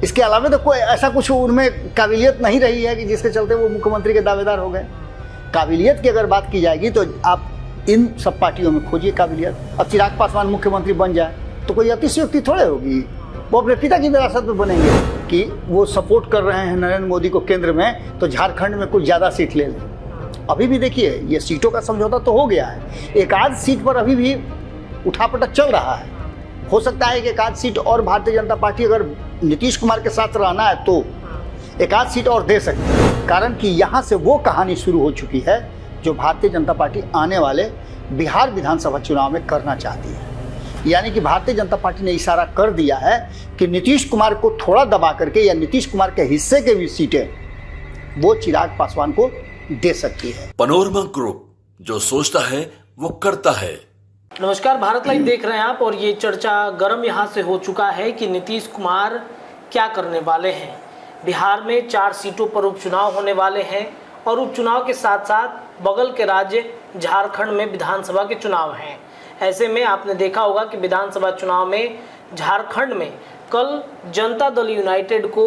इसके अलावा तो कोई ऐसा कुछ उनमें काबिलियत नहीं रही है कि जिसके चलते वो मुख्यमंत्री के दावेदार हो गए। काबिलियत की अगर बात की जाएगी तो आप इन सब पार्टियों में खोजिए काबिलियत। अब चिराग पासवान मुख्यमंत्री बन जाए तो कोई अतिशयोक्ति थोड़े होगी, वो अपने पिता की विरासत में बनेंगे कि वो सपोर्ट कर रहे हैं नरेंद्र मोदी को केंद्र में, तो झारखंड में कुछ ज़्यादा सीट ले लें। अभी भी देखिए ये सीटों का समझौता तो हो गया है, एक आध सीट पर अभी भी उठापटक चल रहा है। हो सकता है कि एक आध सीट और भारतीय जनता पार्टी अगर नीतीश कुमार के साथ रहना है तो एक आध सीट और दे सकती है, कारण कि यहाँ से वो कहानी शुरू हो चुकी है जो भारतीय जनता पार्टी आने वाले बिहार विधानसभा चुनाव में करना चाहती है। यानी कि भारतीय जनता पार्टी ने इशारा कर दिया है कि नीतीश कुमार को थोड़ा दबा करके या नीतीश कुमार के हिस्से के भी सीटें वो चिराग पासवान को दे सकती है। पैनोरमा ग्रुप, जो सोचता है वो करता है। नमस्कार, भारत लाइव देख रहे हैं आप और ये चर्चा गर्म यहाँ से हो चुका है कि नीतीश कुमार क्या करने वाले हैं। बिहार में 4 सीटों पर उपचुनाव होने वाले हैं और उपचुनाव के साथ साथ बगल के राज्य झारखंड में विधानसभा के चुनाव हैं। ऐसे में आपने देखा होगा कि विधानसभा चुनाव में झारखंड में कल जनता दल यूनाइटेड को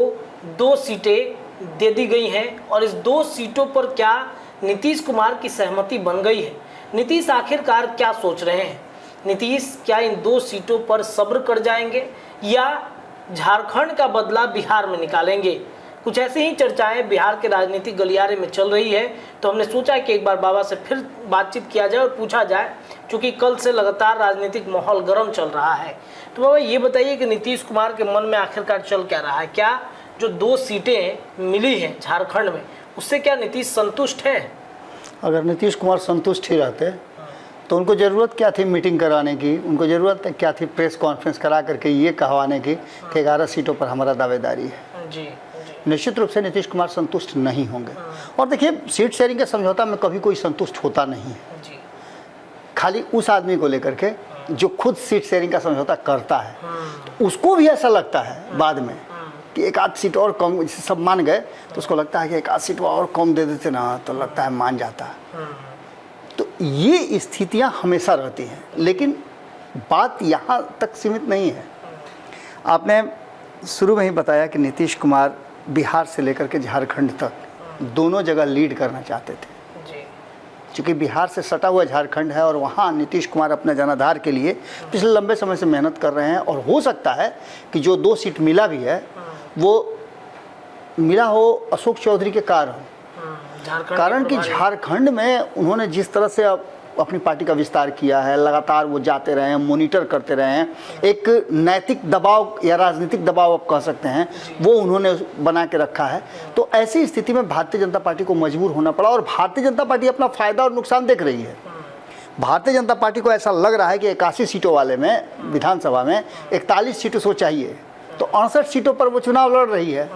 2 सीटें दे दी गई हैं और इस 2 सीटों पर क्या नीतीश कुमार की सहमति बन गई है। नीतीश आखिरकार क्या सोच रहे हैं? नीतीश क्या इन 2 सीटों पर सब्र कर जाएंगे या झारखंड का बदला बिहार में निकालेंगे? कुछ ऐसी ही चर्चाएं बिहार के राजनीतिक गलियारे में चल रही है, तो हमने सोचा कि एक बार बाबा से फिर बातचीत किया जाए और पूछा जाए, क्योंकि कल से लगातार राजनीतिक माहौल गर्म चल रहा है। तो बाबा ये बताइए कि नीतीश कुमार के मन में आखिरकार चल क्या रहा है? क्या जो 2 सीटें मिली हैं झारखंड में, उससे क्या नीतीश संतुष्ट है? अगर नीतीश कुमार संतुष्ट ही रहते तो उनको ज़रूरत क्या थी मीटिंग कराने की? उनको ज़रूरत क्या थी प्रेस कॉन्फ्रेंस करा करके ये कहवाने की कि 11 सीटों पर हमारा दावेदारी है? जी, निश्चित रूप से नीतीश कुमार संतुष्ट नहीं होंगे। और देखिए, सीट शेयरिंग के समझौता में कभी कोई संतुष्ट होता नहीं है, जी। खाली उस आदमी को लेकर के जो खुद सीट शेयरिंग का समझौता करता है, तो उसको भी ऐसा लगता है बाद में कि एक आध सीट और कम, जैसे सब मान गए तो उसको लगता है कि एक आध सीट और कम दे देते ना तो लगता है मान जाता। तो ये स्थितियां हमेशा रहती हैं, लेकिन बात यहाँ तक सीमित नहीं है। आपने शुरू में ही बताया कि नीतीश कुमार बिहार से लेकर के झारखंड तक दोनों जगह लीड करना चाहते थे, क्योंकि बिहार से सटा हुआ झारखंड है और वहाँ नीतीश कुमार अपने जनाधार के लिए पिछले लंबे समय से मेहनत कर रहे हैं। और हो सकता है कि जो 2 सीट मिला भी है वो मिला हो अशोक चौधरी के कारण कि झारखंड में उन्होंने जिस तरह से अपनी पार्टी का विस्तार किया है, लगातार वो जाते रहे हैं, मॉनिटर करते रहे हैं, एक नैतिक दबाव या राजनीतिक दबाव आप कह सकते हैं वो उन्होंने बना के रखा है। तो ऐसी स्थिति में भारतीय जनता पार्टी को मजबूर होना पड़ा और भारतीय जनता पार्टी अपना फ़ायदा और नुकसान देख रही है। भारतीय जनता पार्टी को ऐसा लग रहा है कि 81 सीटों वाले में विधानसभा में 41 सीटों से चाहिए, तो 68 सीटों पर वो चुनाव लड़ रही है।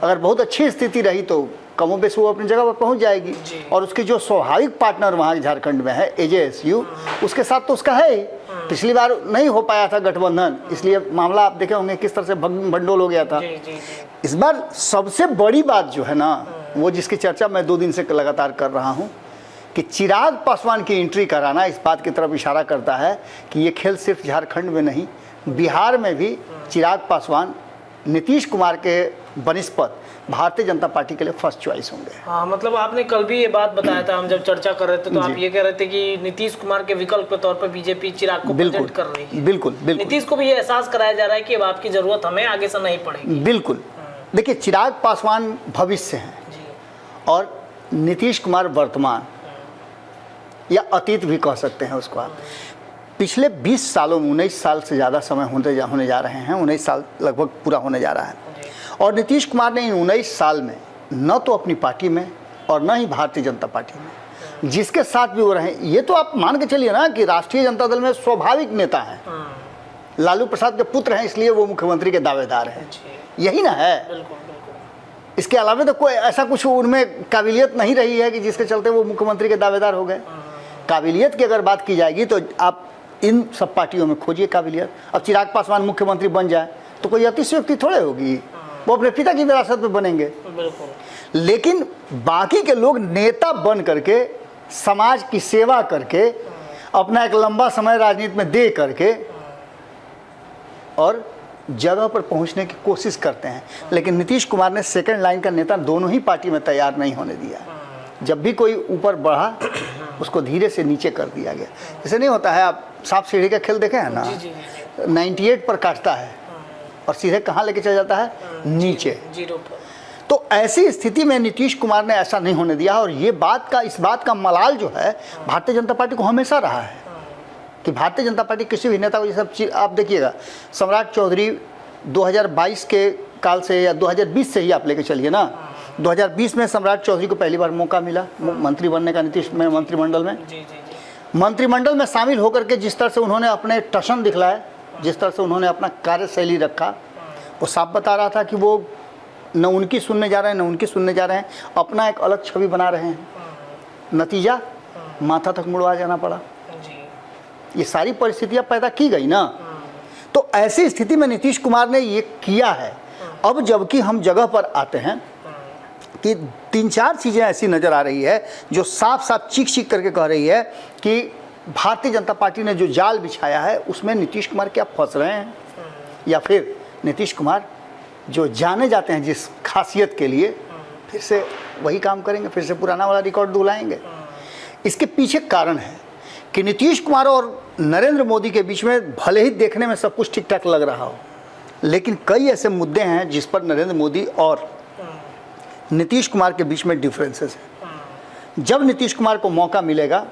अगर बहुत अच्छी स्थिति रही तो कमो बेश वो अपनी जगह पर पहुंच जाएगी। और उसके जो स्वाभाविक पार्टनर वहाँ झारखंड में है AJSU, उसके साथ तो उसका है ही। पिछली बार नहीं हो पाया था गठबंधन, इसलिए मामला आप देखे होंगे किस तरह से भंडोल हो गया था। इस बार सबसे बड़ी बात जो है ना, वो जिसकी चर्चा मैं 2 दिन से लगातार कर रहा हूँ कि चिराग पासवान की एंट्री कराना इस बात की तरफ इशारा करता है कि ये खेल सिर्फ झारखंड में नहीं, बिहार में भी चिराग पासवान नीतीश कुमार के बनिस्पत भारतीय जनता पार्टी के लिए फर्स्ट चॉइस होंगे। हाँ, मतलब आपने कल भी ये बात बताया था, हम जब चर्चा कर रहे थे तो आप ये कह रहे थे कि नीतीश कुमार के विकल्प के तौर पर बीजेपी चिराग को प्रेजेंट कर रही है। बिल्कुल। नीतीश को भी ये एहसास कराया जा रहा है कि अब आपकी जरूरत हमें आगे से नहीं पड़ेगी। बिल्कुल। देखिए, चिराग पासवान भविष्य हैं और नीतीश कुमार वर्तमान या अतीत भी कह सकते हैं उसको आप। पिछले 20 सालों में 19 साल से ज़्यादा समय होने जा रहे हैं, 19 साल लगभग पूरा होने जा रहा है। और नीतीश कुमार ने इन 19 साल में न तो अपनी पार्टी में और न ही भारतीय जनता पार्टी में जिसके साथ भी वो रहे, ये तो आप मान के चलिए ना कि राष्ट्रीय जनता दल में स्वाभाविक नेता हैं, लालू प्रसाद के पुत्र हैं, इसलिए वो मुख्यमंत्री के दावेदार हैं, यही ना है। इसके अलावा तो कोई ऐसा कुछ उनमें काबिलियत नहीं रही है कि जिसके चलते वो मुख्यमंत्री के दावेदार हो गए। काबिलियत की अगर बात की जाएगी तो आप इन सब पार्टियों में खोजिए काबिलियत। अब चिराग पासवान मुख्यमंत्री बन जाए तो कोई अतिशयोक्ति थोड़े होगी, वो अपने पिता की विरासत में बनेंगे। लेकिन बाकी के लोग नेता बन करके, समाज की सेवा करके, अपना एक लंबा समय राजनीति में दे करके और जगह पर पहुंचने की कोशिश करते हैं, लेकिन नीतीश कुमार ने सेकंड लाइन का नेता दोनों ही पार्टी में तैयार नहीं होने दिया। जब भी कोई ऊपर बढ़ा उसको धीरे से नीचे कर दिया गया। ऐसे नहीं होता है, आप सांप सीढ़ी का खेल देखे हैं ना, 98 पर काटता है और सीधे कहाँ लेके चला जाता है, नीचे, 0 पर। तो ऐसी स्थिति में नीतीश कुमार ने ऐसा नहीं होने दिया। और ये इस बात का मलाल जो है भारतीय जनता पार्टी को हमेशा रहा है कि भारतीय जनता पार्टी किसी भी नेता को ये सब चीज़, आप देखिएगा सम्राट चौधरी 2022 के काल से या 2020 से ही आप लेके चलिए ना, 2020 में सम्राट चौधरी को पहली बार मौका मिला मंत्री बनने का नीतीश में मंत्रिमंडल में। मंत्रिमंडल में शामिल होकर के जिस तरह से उन्होंने अपने टशन दिखलाए, जिस तरह से उन्होंने अपना कार्यशैली रखा, वो साफ बता रहा था कि वो न उनकी सुनने जा रहे हैं न उनकी सुनने जा रहे हैं, अपना एक अलग छवि बना रहे हैं। नतीजा माथा तक मुड़वा जाना पड़ा। ये सारी परिस्थितियां पैदा की गई ना। तो ऐसी स्थिति में नीतीश कुमार ने ये किया है। अब जबकि हम जगह पर आते हैं कि 3-4 चीज़ें ऐसी नज़र आ रही है जो साफ साफ चीख करके कह रही है कि भारतीय जनता पार्टी ने जो जाल बिछाया है उसमें नीतीश कुमार क्या फंस रहे हैं, या फिर नीतीश कुमार जो जाने जाते हैं जिस खासियत के लिए फिर से वही काम करेंगे, फिर से पुराना वाला रिकॉर्ड दोहराएंगे। इसके पीछे कारण है कि नीतीश कुमार और नरेंद्र मोदी के बीच में भले ही देखने में सब कुछ ठीक ठाक लग रहा हो, लेकिन कई ऐसे मुद्दे हैं जिस पर नरेंद्र मोदी और नीतीश कुमार के बीच में डिफरेंसेस हैं। जब नीतीश कुमार को मौका मिलेगा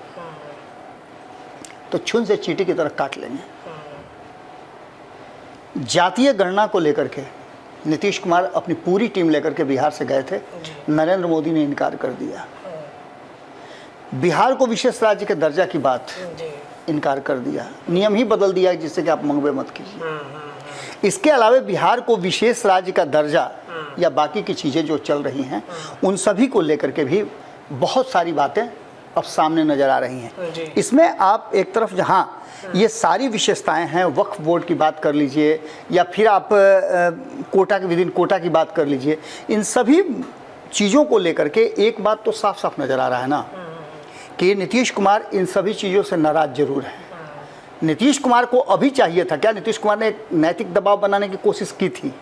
तो छुन से चींटी की तरह काट लेंगे। जातीय गणना को लेकर के नीतीश कुमार अपनी पूरी टीम लेकर के बिहार से गए थे, नरेंद्र मोदी ने इनकार कर दिया। बिहार को विशेष राज्य के दर्जा की बात इनकार कर दिया, नियम ही बदल दिया जिससे कि आप मंगवे मत कीजिए। इसके अलावा बिहार को विशेष राज्य का दर्जा या बाकी की चीज़ें जो चल रही हैं उन सभी को लेकर के भी बहुत सारी बातें अब सामने नज़र आ रही हैं। इसमें आप एक तरफ जहाँ ये सारी विशेषताएं हैं, वक्फ बोर्ड की बात कर लीजिए या फिर आप कोटा के विदिन कोटा की बात कर लीजिए, इन सभी चीज़ों को लेकर के एक बात तो साफ साफ नज़र आ रहा है ना कि नीतीश कुमार इन सभी चीज़ों से नाराज़ जरूर है। नीतीश कुमार को अभी चाहिए था क्या, नीतीश कुमार ने एक नैतिक दबाव बनाने की कोशिश की थी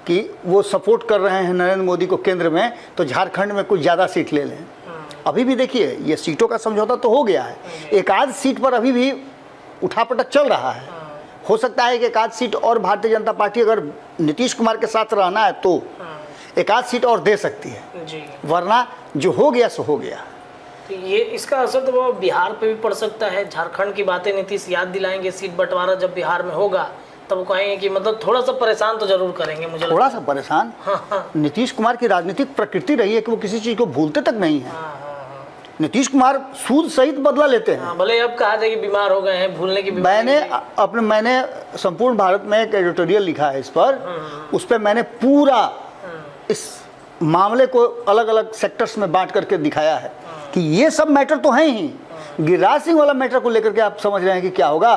कि वो सपोर्ट कर रहे हैं नरेंद्र मोदी को केंद्र में, तो झारखंड में कुछ ज़्यादा सीट ले लें। अभी भी देखिए ये सीटों का समझौता तो हो गया है, एक आध सीट पर अभी भी उठापटक चल रहा है। हो सकता है कि एक आध सीट और भारतीय जनता पार्टी अगर नीतीश कुमार के साथ रहना है तो एक आध सीट और दे सकती है, वरना जो हो गया सो हो गया। तो ये इसका असर तो वो बिहार पे भी पड़ सकता है। झारखंड की बातें नीतीश याद दिलाएंगे, सीट बंटवारा जब बिहार में होगा तब वो कहेंगे कि मतलब थोड़ा सा परेशान तो जरूर करेंगे। मुझे थोड़ा सा परेशान। नीतीश कुमार की राजनीतिक प्रकृति रही है कि वो किसी चीज़ को भूलते तक नहीं है। नीतीश कुमार सूद सहित बदला लेते हैं। भले अब कहा जाए कि बीमार हो गए हैं, भूलने की मैंने संपूर्ण भारत में एक एडिटोरियल लिखा है इस पर, उस पर मैंने पूरा इस मामले को अलग अलग सेक्टर्स में बांट करके दिखाया है कि ये सब मैटर तो हैं ही। गिरिराज सिंह वाला मैटर को लेकर के आप समझ रहे हैं कि क्या होगा।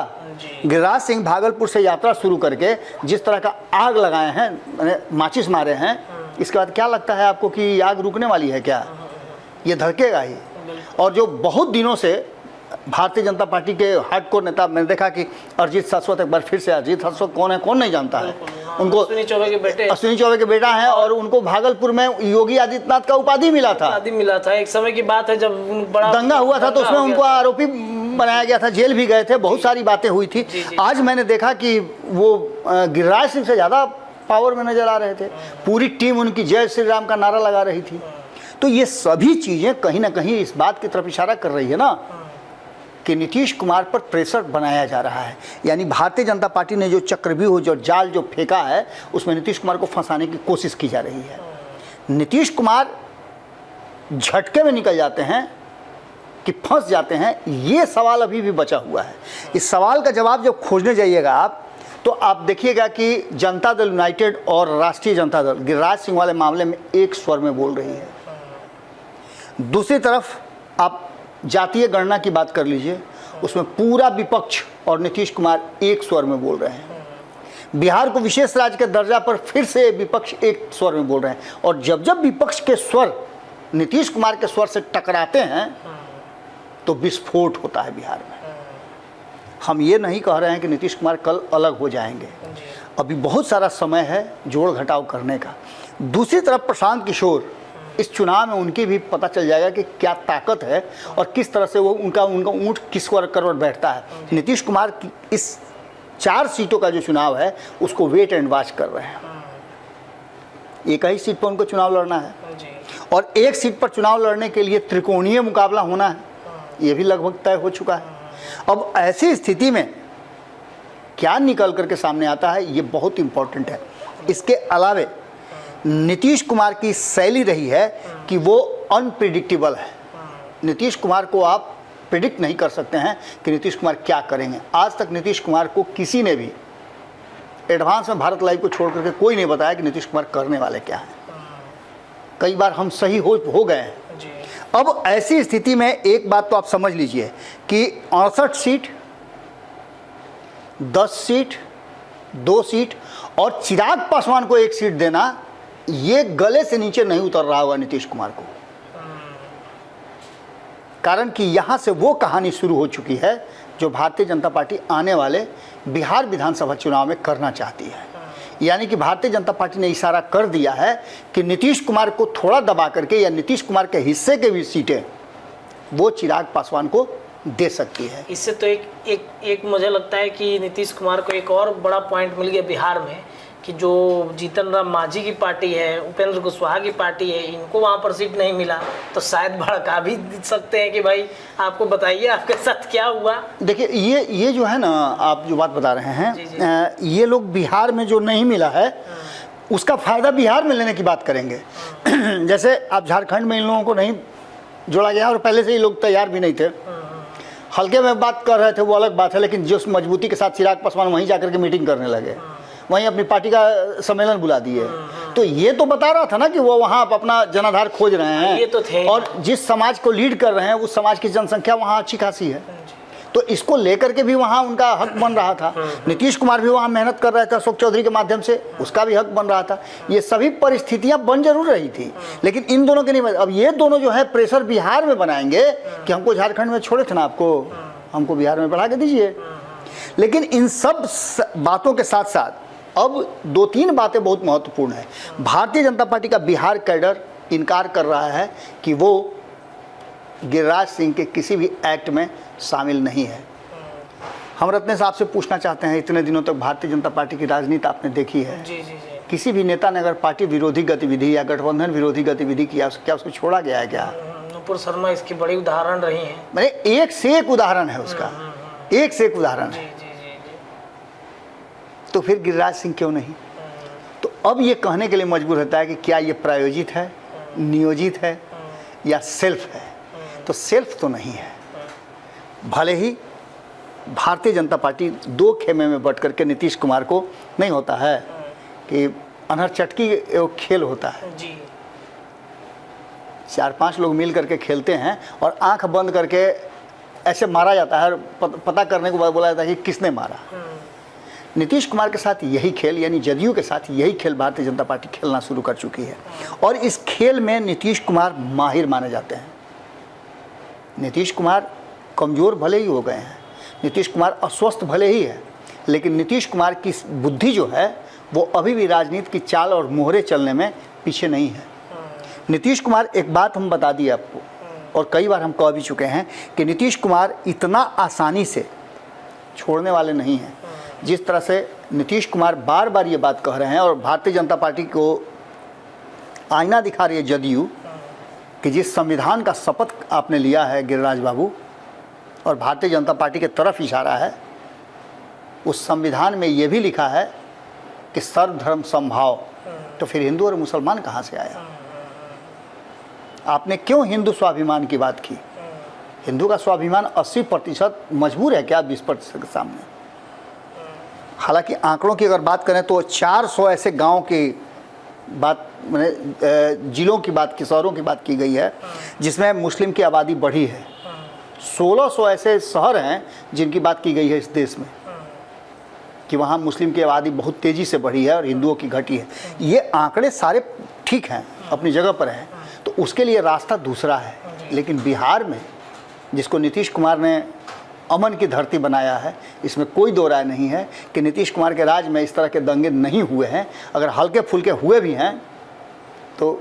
गिरिराज सिंह भागलपुर से यात्रा शुरू करके जिस तरह का आग लगाए हैं, मैंने माचिस मारे हैं, इसके बाद क्या लगता है आपको कि आग रुकने वाली है क्या? ये धड़केगा ही। और जो बहुत दिनों से भारतीय जनता पार्टी के हार्डकोर नेता, मैंने देखा कि अरिजीत शाश्वत, एक बार फिर से अरिजीत शाश्वत कौन है, कौन नहीं जानता है उनको। अश्विनी चौबे के बेटा हैं और उनको भागलपुर में योगी आदित्यनाथ का उपाधि मिला था। एक समय की बात है जब बड़ा दंगा हुआ था तो उसमें उनको आरोपी बनाया गया था, जेल भी गए थे, बहुत सारी बातें हुई थी। आज मैंने देखा कि वो गिरिराज सिंह से ज़्यादा पावर में नजर आ रहे थे, पूरी टीम उनकी जय श्री राम का नारा लगा रही थी। तो ये सभी चीज़ें कहीं ना कहीं इस बात की तरफ इशारा कर रही है ना कि नीतीश कुमार पर प्रेशर बनाया जा रहा है। यानी भारतीय जनता पार्टी ने जो चक्रव्यूह, जो जाल जो फेंका है, उसमें नीतीश कुमार को फंसाने की कोशिश की जा रही है। नीतीश कुमार झटके में निकल जाते हैं कि फंस जाते हैं, ये सवाल अभी भी बचा हुआ है। इस सवाल का जवाब जब खोजने जाइएगा आप, तो आप देखिएगा कि जनता दल यूनाइटेड और राष्ट्रीय जनता दल गिरिराज सिंह वाले मामले में एक स्वर में बोल रही है। दूसरी तरफ आप जातीय गणना की बात कर लीजिए, उसमें पूरा विपक्ष और नीतीश कुमार एक स्वर में बोल रहे हैं। बिहार को विशेष राज्य के दर्जा पर फिर से विपक्ष एक स्वर में बोल रहे हैं। और जब जब विपक्ष के स्वर नीतीश कुमार के स्वर से टकराते हैं तो विस्फोट होता है बिहार में। हम ये नहीं कह रहे हैं कि नीतीश कुमार कल अलग हो जाएंगे। अभी बहुत सारा समय है जोड़ घटाव करने का। दूसरी तरफ प्रशांत किशोर, इस चुनाव में उनकी भी पता चल जाएगा कि क्या ताकत है और किस तरह से वो उनका ऊँट किस करवट बैठता है। नीतीश कुमार की इस 4 सीटों का जो चुनाव है उसको वेट एंड वॉच कर रहे हैं। एक ही सीट पर उनको चुनाव लड़ना है और एक सीट पर चुनाव लड़ने के लिए त्रिकोणीय मुकाबला होना है, ये भी लगभग तय हो चुका है। अब ऐसी स्थिति में क्या निकल करके सामने आता है ये बहुत इंपॉर्टेंट है। इसके अलावे नीतीश कुमार की शैली रही है कि वो अनप्रिडिक्टेबल है। नीतीश कुमार को आप प्रिडिक्ट नहीं कर सकते हैं कि नीतीश कुमार क्या करेंगे। आज तक नीतीश कुमार को किसी ने भी एडवांस में भारत लाइव को छोड़ करके कोई नहीं बताया कि नीतीश कुमार करने वाले क्या हैं। कई बार हम सही हो गए हैं। अब ऐसी स्थिति में एक बात तो आप समझ लीजिए कि 68 सीट, 10 सीट, 2 सीट और चिराग पासवान को 1 सीट देना, ये गले से नीचे नहीं उतर रहा होगा नीतीश कुमार को। कारण कि यहाँ से वो कहानी शुरू हो चुकी है जो भारतीय जनता पार्टी आने वाले बिहार विधानसभा चुनाव में करना चाहती है। यानी कि भारतीय जनता पार्टी ने इशारा कर दिया है कि नीतीश कुमार को थोड़ा दबा करके या नीतीश कुमार के हिस्से के भी सीटें वो चिराग पासवान को दे सकती है। इससे तो एक मुझे लगता है कि नीतीश कुमार को एक और बड़ा पॉइंट मिल गया बिहार में कि जो जीतन राम मांझी की पार्टी है, उपेंद्र कुशवाहा की पार्टी है, इनको वहाँ पर सीट नहीं मिला तो शायद भड़का भी सकते हैं कि भाई आपको बताइए आपके साथ क्या हुआ। देखिए ये जो है ना, आप जो बात बता रहे हैं, ये लोग बिहार में जो नहीं मिला है उसका फ़ायदा बिहार में लेने की बात करेंगे। जैसे आप झारखंड में इन लोगों को नहीं जोड़ा गया और पहले से ही लोग तैयार भी नहीं थे, हल्के में बात कर रहे थे, वो अलग बात है। लेकिन जिस मजबूती के साथ चिराग पासवान वहीं जाकर के मीटिंग करने लगे, वहीं अपनी पार्टी का सम्मेलन बुला दिए, तो ये तो बता रहा था ना कि वो वहाँ अपना जनाधार खोज रहे हैं। ये तो थे। और जिस समाज को लीड कर रहे हैं उस समाज की जनसंख्या वहाँ अच्छी खासी है, तो इसको लेकर के भी वहाँ उनका हक बन रहा था। नीतीश कुमार भी वहाँ मेहनत कर रहे थे अशोक चौधरी के माध्यम से, उसका भी हक बन रहा था। ये सभी परिस्थितियाँ बन जरूर रही थी, लेकिन इन दोनों के नहीं। अब ये दोनों जो है प्रेशर बिहार में बनाएंगे कि हमको झारखंड में छोड़े थे ना, आपको हमको बिहार में बढ़ा के दीजिए। लेकिन इन सब बातों के साथ साथ अब 2-3 बातें बहुत महत्वपूर्ण है। भारतीय जनता पार्टी का बिहार कैडर इनकार कर रहा है कि वो गिरिराज सिंह के किसी भी एक्ट में शामिल नहीं है। हम रत्ने साहब से पूछना चाहते हैं, इतने दिनों तक भारतीय जनता पार्टी की राजनीति आपने देखी है, किसी भी नेता ने अगर पार्टी विरोधी गतिविधि या गठबंधन विरोधी गतिविधि किया, क्या उसको छोड़ा गया है? क्या नुपुर शर्मा इसकी बड़ी उदाहरण रही है। मैंने एक से एक उदाहरण है उसका, एक से एक उदाहरण है। तो फिर गिरिराज सिंह क्यों नहीं? तो अब ये कहने के लिए मजबूर होता है कि क्या ये प्रायोजित है, नियोजित है या सेल्फ है? तो सेल्फ तो नहीं है। भले ही भारतीय जनता पार्टी 2 खेमे में बट करके नीतीश कुमार को नहीं होता है कि अनहर चटकी खेल होता है, 4-5 लोग मिल करके खेलते हैं और आंख बंद करके ऐसे मारा जाता है, पता करने को बोला जाता है कि किसने मारा। नीतीश कुमार के साथ यही खेल, यानी जदयू के साथ यही खेल भारतीय जनता पार्टी खेलना शुरू कर चुकी है और इस खेल में नीतीश कुमार माहिर माने जाते हैं। नीतीश कुमार कमज़ोर भले ही हो गए हैं, नीतीश कुमार अस्वस्थ भले ही है, लेकिन नीतीश कुमार की बुद्धि जो है वो अभी भी राजनीति की चाल और मोहरे चलने में पीछे नहीं है। नीतीश कुमार, एक बात हम बता दिए आपको और कई बार हम कह भी चुके हैं कि नीतीश कुमार इतना आसानी से छोड़ने वाले नहीं हैं। जिस तरह से नीतीश कुमार बार बार ये बात कह रहे हैं और भारतीय जनता पार्टी को आईना दिखा रही है जदयू कि जिस संविधान का शपथ आपने लिया है गिरिराज बाबू, और भारतीय जनता पार्टी के तरफ इशारा है, उस संविधान में ये भी लिखा है कि सर्वधर्म समभाव, तो फिर हिंदू और मुसलमान कहाँ से आया? आपने क्यों हिंदू स्वाभिमान की बात की? हिंदू का स्वाभिमान 80% मजबूर है क्या 20% के सामने? हालांकि आंकड़ों की अगर बात करें तो 400 ऐसे गांव की बात, मैंने जिलों की बात की, शहरों की बात की गई है जिसमें मुस्लिम की आबादी बढ़ी है। 1600 ऐसे शहर हैं जिनकी बात की गई है इस देश में कि वहाँ मुस्लिम की आबादी बहुत तेज़ी से बढ़ी है और हिंदुओं की घटी है। ये आंकड़े सारे ठीक हैं, अपनी जगह पर हैं, तो उसके लिए रास्ता दूसरा है। लेकिन बिहार में जिसको नीतीश कुमार ने अमन की धरती बनाया है। इसमें कोई दो राय नहीं है कि नीतीश कुमार के राज में इस तरह के दंगे नहीं हुए हैं। अगर हल्के फुल्के हुए भी हैं तो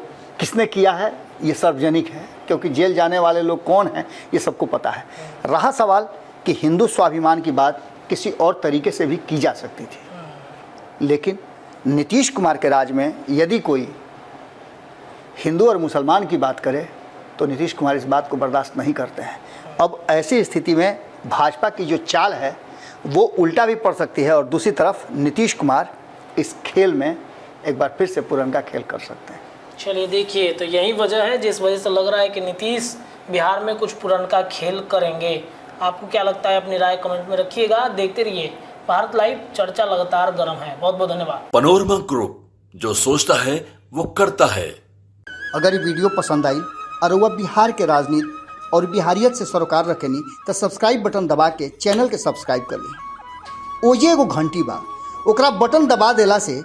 किसने किया है ये सार्वजनिक है, क्योंकि जेल जाने वाले लोग कौन हैं ये सबको पता है। रहा सवाल कि हिंदू स्वाभिमान की बात किसी और तरीके से भी की जा सकती थी, लेकिन नीतीश कुमार के राज में यदि कोई हिंदू और मुसलमान की बात करे तो नीतीश कुमार इस बात को बर्दाश्त नहीं करते हैं। अब ऐसी स्थिति में भाजपा की जो चाल है वो उल्टा भी पड़ सकती है और दूसरी तरफ नीतीश कुमार इस खेल में एक बार फिर से पुरनका खेल कर सकते हैं। चलिए देखिए, तो यही वजह है जिस वजह से लग रहा है कि नीतीश बिहार में कुछ पुरनका खेल करेंगे। आपको क्या लगता है अपनी राय कमेंट में रखिएगा। देखते रहिए भारत लाइव, चर्चा लगातार गर्म है। बहुत बहुत धन्यवाद। पनोरमा ग्रुप, जो सोचता है वो करता है। अगर ये वीडियो पसंद आई और वह बिहार के राजनीति और बिहारियत से सरोकार रखेनी तो सब्सक्राइब बटन दबा के चैनल के सब्सक्राइब कर ली। ओजे एगो घंटी बा, ओकरा बटन दबा देला से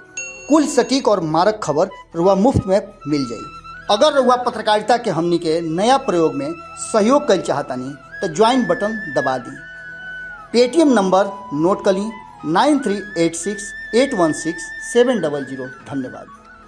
कुल सटीक और मारक खबर रुआ मुफ्त में मिल जाई। अगर रुआ पत्रकारिता के हमनी के नया प्रयोग में सहयोग कर चाहतानी तो ज्वाइन बटन दबा दी। पेटीएम नंबर नोट कर ली 9386816700। धन्यवाद।